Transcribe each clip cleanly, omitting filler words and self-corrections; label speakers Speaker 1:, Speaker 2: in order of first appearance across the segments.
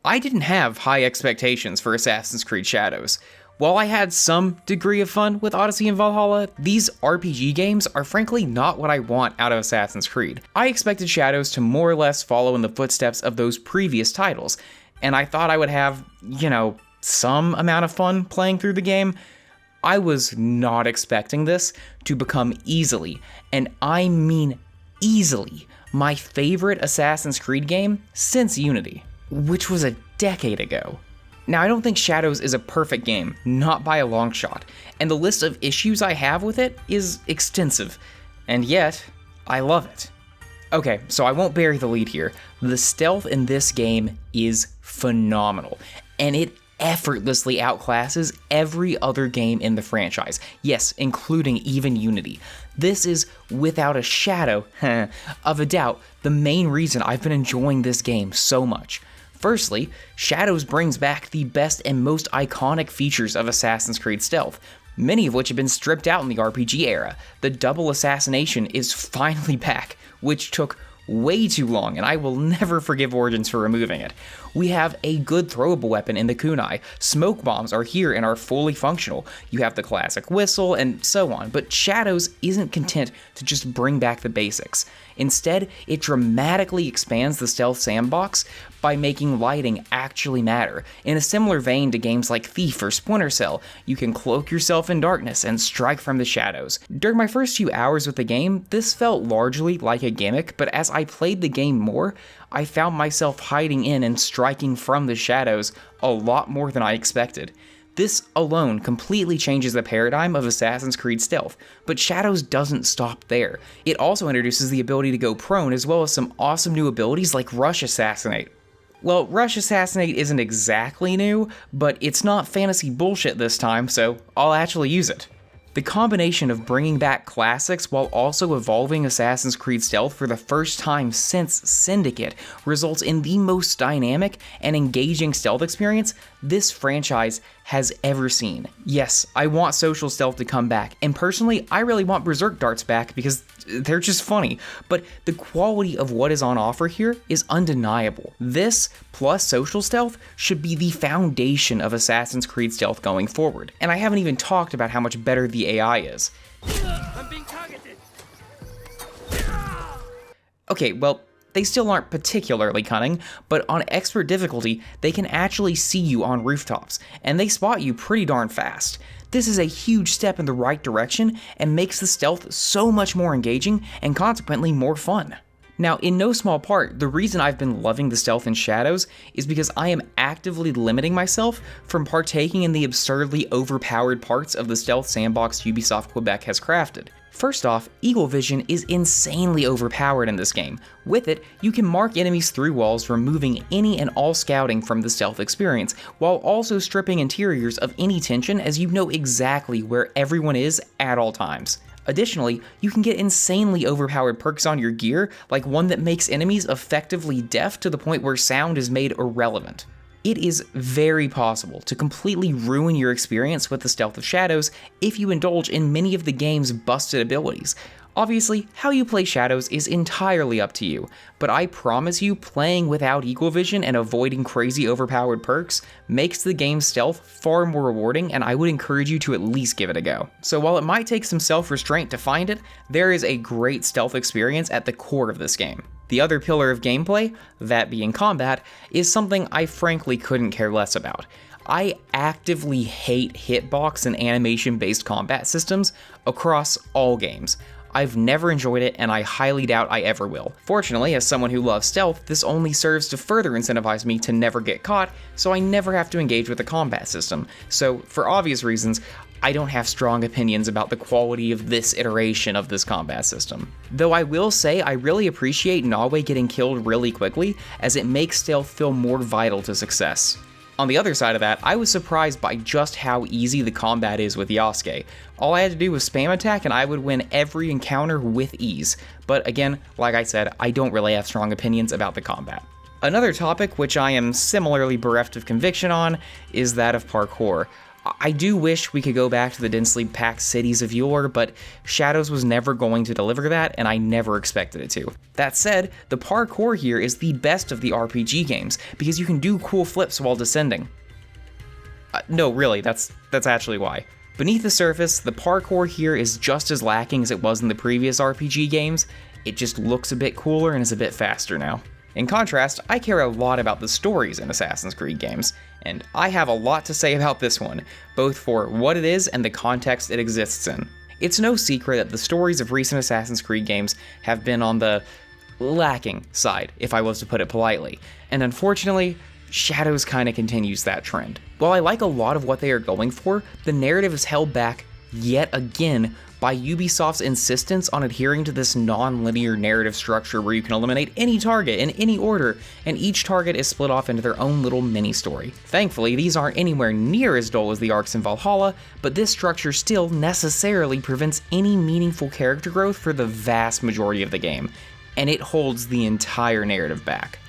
Speaker 1: I didn't have high expectations for Assassin's Creed Shadows. While I had some degree of fun with Odyssey and Valhalla, these RPG games are frankly not what I want out of Assassin's Creed. I expected Shadows to more or less follow in the footsteps of those previous titles, and I thought I would have, some amount of fun playing through the game. I was not expecting this to become easily, and I mean easily, my favorite Assassin's Creed game since Unity, which was a decade ago. Now, I don't think Shadows is a perfect game, not by a long shot, and the list of issues I have with it is extensive, and yet, I love it. Okay, so I won't bury the lead here. The stealth in this game is phenomenal, and it effortlessly outclasses every other game in the franchise. Yes, including even Unity. This is, without a shadow of a doubt, the main reason I've been enjoying this game so much. Firstly, Shadows brings back the best and most iconic features of Assassin's Creed stealth, many of which have been stripped out in the RPG era. The double assassination is finally back, which took way too long, and I will never forgive Origins for removing it. We have a good throwable weapon in the kunai, smoke bombs are here and are fully functional, you have the classic whistle, and so on, but Shadows isn't content to just bring back the basics. Instead, it dramatically expands the stealth sandbox by making lighting actually matter. In a similar vein to games like Thief or Splinter Cell, you can cloak yourself in darkness and strike from the shadows. During my first few hours with the game, this felt largely like a gimmick, but as I played the game more, I found myself hiding in and striking from the shadows a lot more than I expected. This alone completely changes the paradigm of Assassin's Creed stealth, but Shadows doesn't stop there. It also introduces the ability to go prone, as well as some awesome new abilities like Rush Assassinate. Well, Rush Assassinate isn't exactly new, but it's not fantasy bullshit this time, so I'll actually use it. The combination of bringing back classics while also evolving Assassin's Creed stealth for the first time since Syndicate results in the most dynamic and engaging stealth experience this franchise has ever seen. Yes, I want social stealth to come back, and personally, I really want Berserk darts back because they're just funny, but the quality of what is on offer here is undeniable. This, plus social stealth, should be the foundation of Assassin's Creed stealth going forward, and I haven't even talked about how much better the AI is.
Speaker 2: I'm being targeted.
Speaker 1: Okay, well, they still aren't particularly cunning, but on expert difficulty, they can actually see you on rooftops, and they spot you pretty darn fast. This is a huge step in the right direction and makes the stealth so much more engaging and consequently more fun. Now, in no small part, the reason I've been loving the stealth in Shadows is because I am actively limiting myself from partaking in the absurdly overpowered parts of the stealth sandbox Ubisoft Quebec has crafted. First off, Eagle Vision is insanely overpowered in this game. With it, you can mark enemies through walls, removing any and all scouting from the stealth experience, while also stripping interiors of any tension as you know exactly where everyone is at all times. Additionally, you can get insanely overpowered perks on your gear, like one that makes enemies effectively deaf to the point where sound is made irrelevant. It is very possible to completely ruin your experience with the stealth of Shadows if you indulge in many of the game's busted abilities. Obviously, how you play Shadows is entirely up to you, but I promise you playing without Eagle Vision and avoiding crazy overpowered perks makes the game's stealth far more rewarding, and I would encourage you to at least give it a go. So while it might take some self-restraint to find it, there is a great stealth experience at the core of this game. The other pillar of gameplay, that being combat, is something I frankly couldn't care less about. I actively hate hitbox and animation-based combat systems across all games. I've never enjoyed it, and I highly doubt I ever will. Fortunately, as someone who loves stealth, this only serves to further incentivize me to never get caught, so I never have to engage with the combat system. So, for obvious reasons, I don't have strong opinions about the quality of this iteration of this combat system. Though I will say I really appreciate Nawe getting killed really quickly, as it makes stealth feel more vital to success. On the other side of that, I was surprised by just how easy the combat is with Yasuke. All I had to do was spam attack and I would win every encounter with ease. But again, like I said, I don't really have strong opinions about the combat. Another topic which I am similarly bereft of conviction on is that of parkour. I do wish we could go back to the densely packed cities of yore, but Shadows was never going to deliver that, and I never expected it to. That said, the parkour here is the best of the RPG games, because you can do cool flips while descending. No, really, that's actually why. Beneath the surface, the parkour here is just as lacking as it was in the previous RPG games. It just looks a bit cooler and is a bit faster now. In contrast, I care a lot about the stories in Assassin's Creed games, and I have a lot to say about this one, both for what it is and the context it exists in. It's no secret that the stories of recent Assassin's Creed games have been on the lacking side, if I was to put it politely, and unfortunately, Shadows kinda continues that trend. While I like a lot of what they are going for, the narrative is held back yet again by Ubisoft's insistence on adhering to this non-linear narrative structure where you can eliminate any target in any order, and each target is split off into their own little mini-story. Thankfully, these aren't anywhere near as dull as the arcs in Valhalla, but this structure still necessarily prevents any meaningful character growth for the vast majority of the game, and it holds the entire narrative back.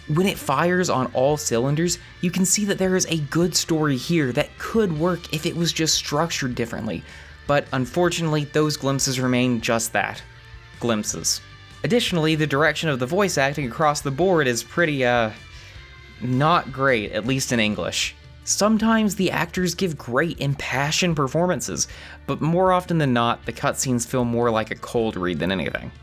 Speaker 1: When it fires on all cylinders, you can see that there is a good story here that could work if it was just structured differently, but unfortunately those glimpses remain just that, glimpses. Additionally, the direction of the voice acting across the board is pretty, not great, at least in English. Sometimes the actors give great impassioned performances, but more often than not, the cutscenes feel more like a cold read than anything.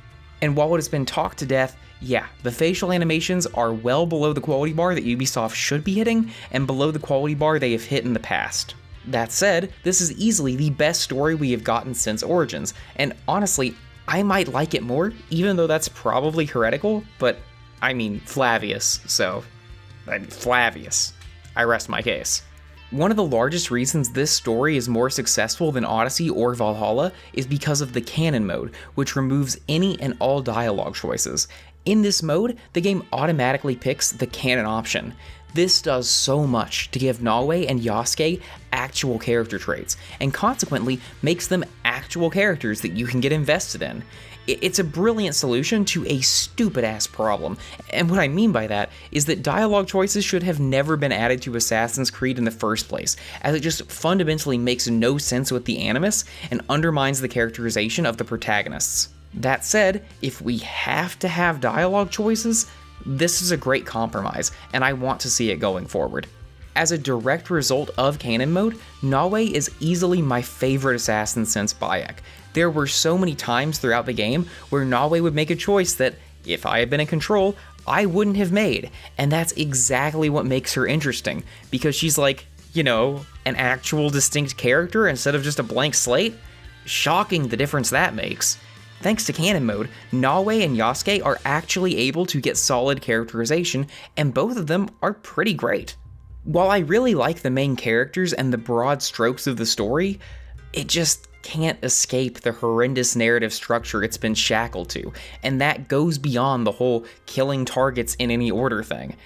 Speaker 1: And while it has been talked to death, yeah, the facial animations are well below the quality bar that Ubisoft should be hitting, and below the quality bar they have hit in the past. That said, this is easily the best story we have gotten since Origins, and honestly, I might like it more, even though that's probably heretical, but I mean Flavius, so... Flavius. I rest my case. One of the largest reasons this story is more successful than Odyssey or Valhalla is because of the canon mode, which removes any and all dialogue choices. In this mode, the game automatically picks the canon option. This does so much to give Nawe and Yasuke actual character traits, and consequently makes them actual characters that you can get invested in. It's a brilliant solution to a stupid-ass problem, and what I mean by that is that dialogue choices should have never been added to Assassin's Creed in the first place, as it just fundamentally makes no sense with the animus and undermines the characterization of the protagonists. That said, if we have to have dialogue choices, this is a great compromise, and I want to see it going forward. As a direct result of canon mode, Nawe is easily my favorite assassin since Bayek. There were so many times throughout the game where Nawe would make a choice that, if I had been in control, I wouldn't have made, and that's exactly what makes her interesting, because she's like, you know, an actual distinct character instead of just a blank slate. Shocking the difference that makes. Thanks to canon mode, Nawe and Yasuke are actually able to get solid characterization, and both of them are pretty great. While I really like the main characters and the broad strokes of the story, it just can't escape the horrendous narrative structure it's been shackled to, and that goes beyond the whole killing targets in any order thing.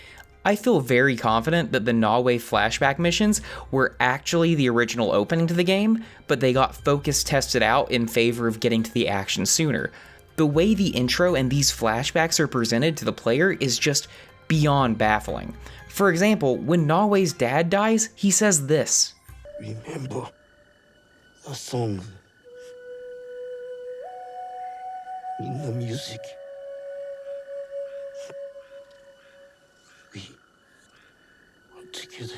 Speaker 1: I feel very confident that the Nawe flashback missions were actually the original opening to the game, but they got focus tested out in favor of getting to the action sooner. The way the intro and these flashbacks are presented to the player is just beyond baffling. For example, when Nawe's dad dies, he says this.
Speaker 3: Remember the song in the music. We are together.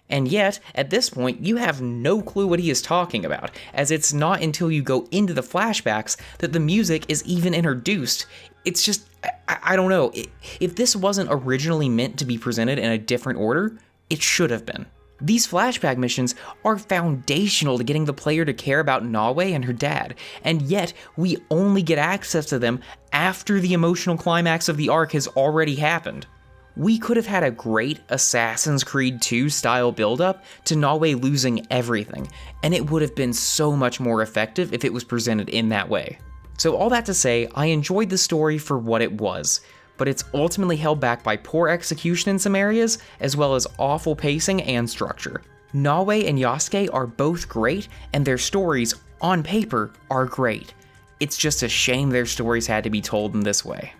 Speaker 1: And yet, at this point, you have no clue what he is talking about, as it's not until you go into the flashbacks that the music is even introduced. It's just, I don't know, if this wasn't originally meant to be presented in a different order, it should have been. These flashback missions are foundational to getting the player to care about Nawe and her dad, and yet we only get access to them after the emotional climax of the arc has already happened. We could have had a great Assassin's Creed 2 style build-up to Nawe losing everything, and it would have been so much more effective if it was presented in that way. So all that to say, I enjoyed the story for what it was, but it's ultimately held back by poor execution in some areas, as well as awful pacing and structure. Nawe and Yasuke are both great, and their stories, on paper, are great. It's just a shame their stories had to be told in this way.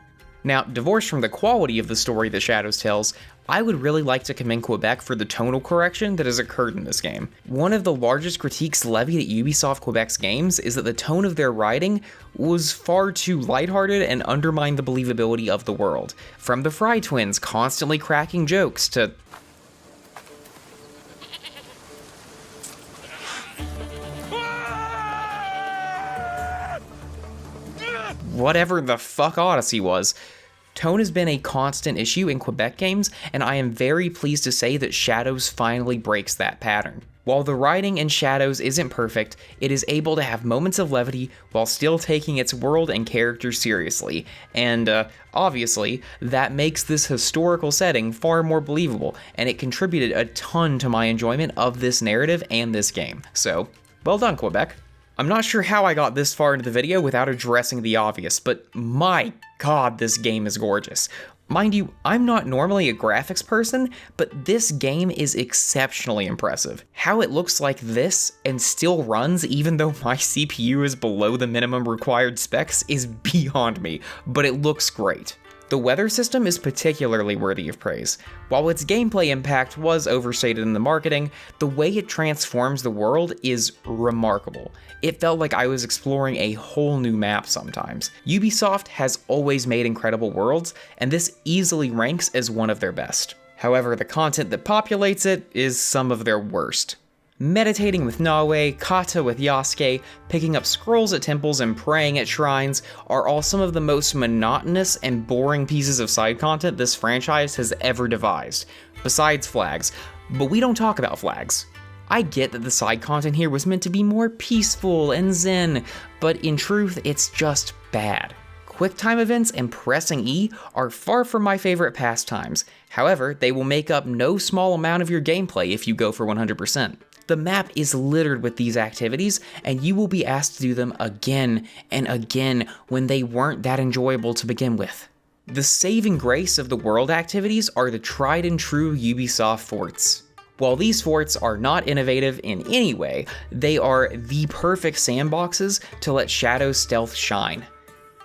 Speaker 1: Now, divorced from the quality of the story that Shadows tells, I would really like to commend Quebec for the tonal correction that has occurred in this game. One of the largest critiques levied at Ubisoft Quebec's games is that the tone of their writing was far too lighthearted and undermined the believability of the world. From the Fry twins constantly cracking jokes to whatever the fuck Odyssey was, tone has been a constant issue in Quebec games, and I am very pleased to say that Shadows finally breaks that pattern. While the writing in Shadows isn't perfect, it is able to have moments of levity while still taking its world and characters seriously, and obviously, that makes this historical setting far more believable, and it contributed a ton to my enjoyment of this narrative and this game. So, well done, Quebec. I'm not sure how I got this far into the video without addressing the obvious, but my god, this game is gorgeous. Mind you, I'm not normally a graphics person, but this game is exceptionally impressive. How it looks like this and still runs even though my CPU is below the minimum required specs is beyond me, but it looks great. The weather system is particularly worthy of praise. While its gameplay impact was overstated in the marketing, the way it transforms the world is remarkable. It felt like I was exploring a whole new map sometimes. Ubisoft has always made incredible worlds, and this easily ranks as one of their best. However, the content that populates it is some of their worst. Meditating with Nawe, Kata with Yasuke, picking up scrolls at temples and praying at shrines are all some of the most monotonous and boring pieces of side content this franchise has ever devised, besides flags, but we don't talk about flags. I get that the side content here was meant to be more peaceful and zen, but in truth, it's just bad. QuickTime events and pressing E are far from my favorite pastimes. However, they will make up no small amount of your gameplay if you go for 100%. The map is littered with these activities, and you will be asked to do them again and again when they weren't that enjoyable to begin with. The saving grace of the world activities are the tried and true Ubisoft forts. While these forts are not innovative in any way, they are the perfect sandboxes to let Shadow's stealth shine.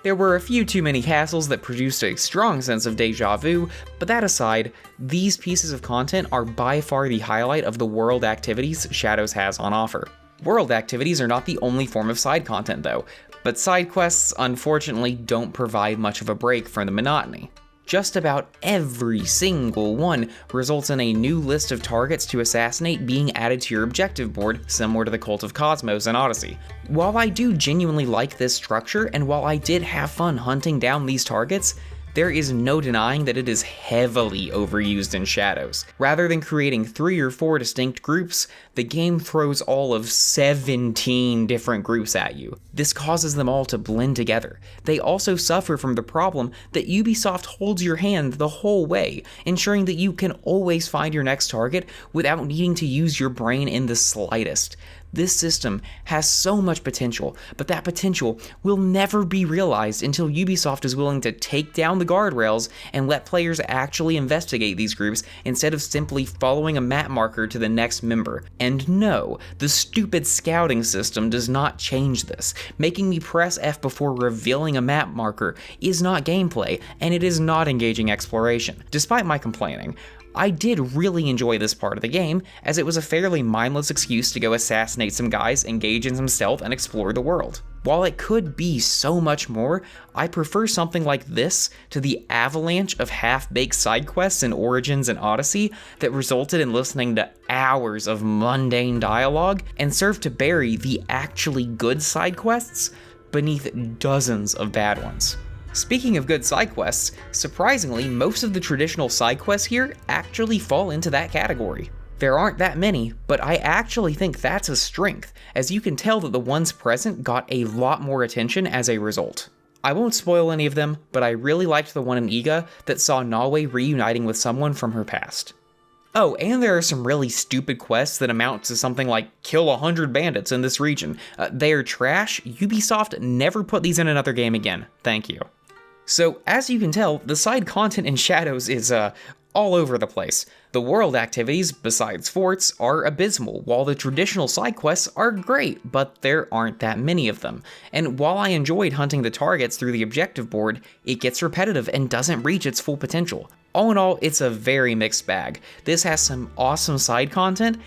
Speaker 1: There were a few too many castles that produced a strong sense of deja vu, but that aside, these pieces of content are by far the highlight of the world activities Shadows has on offer. World activities are not the only form of side content though, but side quests unfortunately don't provide much of a break from the monotony. Just about every single one results in a new list of targets to assassinate being added to your objective board, similar to the Cult of Cosmos in Odyssey. While I do genuinely like this structure, and while I did have fun hunting down these targets, there is no denying that it is heavily overused in Shadows. Rather than creating 3 or 4 distinct groups, the game throws all of 17 different groups at you. This causes them all to blend together. They also suffer from the problem that Ubisoft holds your hand the whole way, ensuring that you can always find your next target without needing to use your brain in the slightest. This system has so much potential, but that potential will never be realized until Ubisoft is willing to take down the guardrails and let players actually investigate these groups instead of simply following a map marker to the next member. And no, the stupid scouting system does not change this. Making me press F before revealing a map marker is not gameplay, and it is not engaging exploration. Despite my complaining, I did really enjoy this part of the game, as it was a fairly mindless excuse to go assassinate some guys, engage in some stealth, and explore the world. While it could be so much more, I prefer something like this to the avalanche of half-baked side quests in Origins and Odyssey that resulted in listening to hours of mundane dialogue and served to bury the actually good side quests beneath dozens of bad ones. Speaking of good side quests, surprisingly, most of the traditional side quests here actually fall into that category. There aren't that many, but I actually think that's a strength, as you can tell that the ones present got a lot more attention as a result. I won't spoil any of them, but I really liked the one in Iga that saw Nawe reuniting with someone from her past. Oh, and there are some really stupid quests that amount to something like kill 100 bandits in this region. They are trash. Ubisoft never put these in another game again. Thank you. So, as you can tell, the side content in Shadows is all over the place. The world activities, besides forts, are abysmal, while the traditional side quests are great, but there aren't that many of them. And while I enjoyed hunting the targets through the objective board, it gets repetitive and doesn't reach its full potential. All in all, it's a very mixed bag. This has some awesome side content,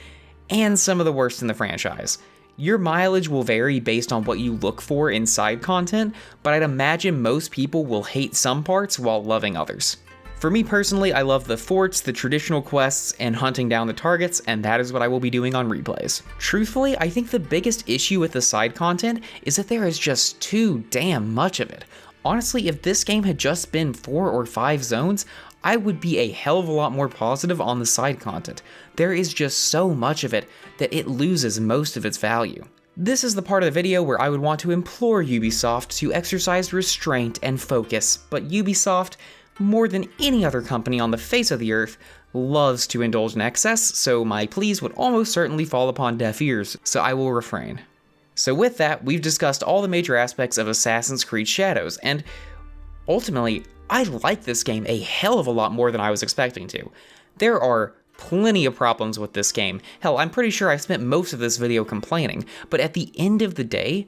Speaker 1: and some of the worst in the franchise. Your mileage will vary based on what you look for in side content, but I'd imagine most people will hate some parts while loving others. For me personally, I love the forts, the traditional quests, and hunting down the targets, and that is what I will be doing on replays. Truthfully, I think the biggest issue with the side content is that there is just too damn much of it. Honestly, if this game had just been 4 or 5 zones, I would be a hell of a lot more positive on the side content. There is just so much of it that it loses most of its value. This is the part of the video where I would want to implore Ubisoft to exercise restraint and focus, but Ubisoft, more than any other company on the face of the earth, loves to indulge in excess, so my pleas would almost certainly fall upon deaf ears, so I will refrain. So with that, we've discussed all the major aspects of Assassin's Creed Shadows, and ultimately, I like this game a hell of a lot more than I was expecting to. There are plenty of problems with this game. Hell, I'm pretty sure I spent most of this video complaining, but at the end of the day,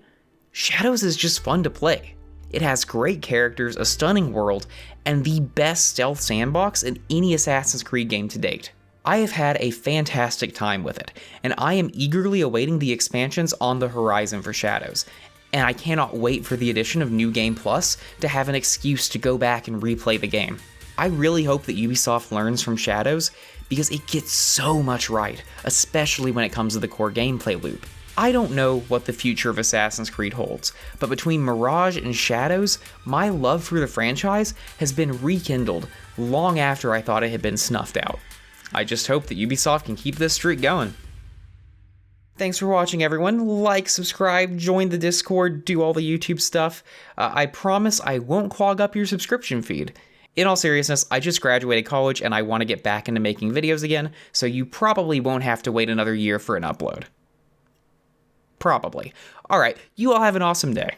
Speaker 1: Shadows is just fun to play. It has great characters, a stunning world, and the best stealth sandbox in any Assassin's Creed game to date. I have had a fantastic time with it, and I am eagerly awaiting the expansions on the horizon for Shadows, and I cannot wait for the addition of New Game Plus to have an excuse to go back and replay the game. I really hope that Ubisoft learns from Shadows, because it gets so much right, especially when it comes to the core gameplay loop. I don't know what the future of Assassin's Creed holds, but between Mirage and Shadows, my love for the franchise has been rekindled long after I thought it had been snuffed out. I just hope that Ubisoft can keep this streak going. Thanks for watching, everyone. Like, subscribe, join the Discord, do all the YouTube stuff. I promise I won't clog up your subscription feed. In all seriousness, I just graduated college and I want to get back into making videos again, so you probably won't have to wait another year for an upload. Probably. Alright, you all have an awesome day.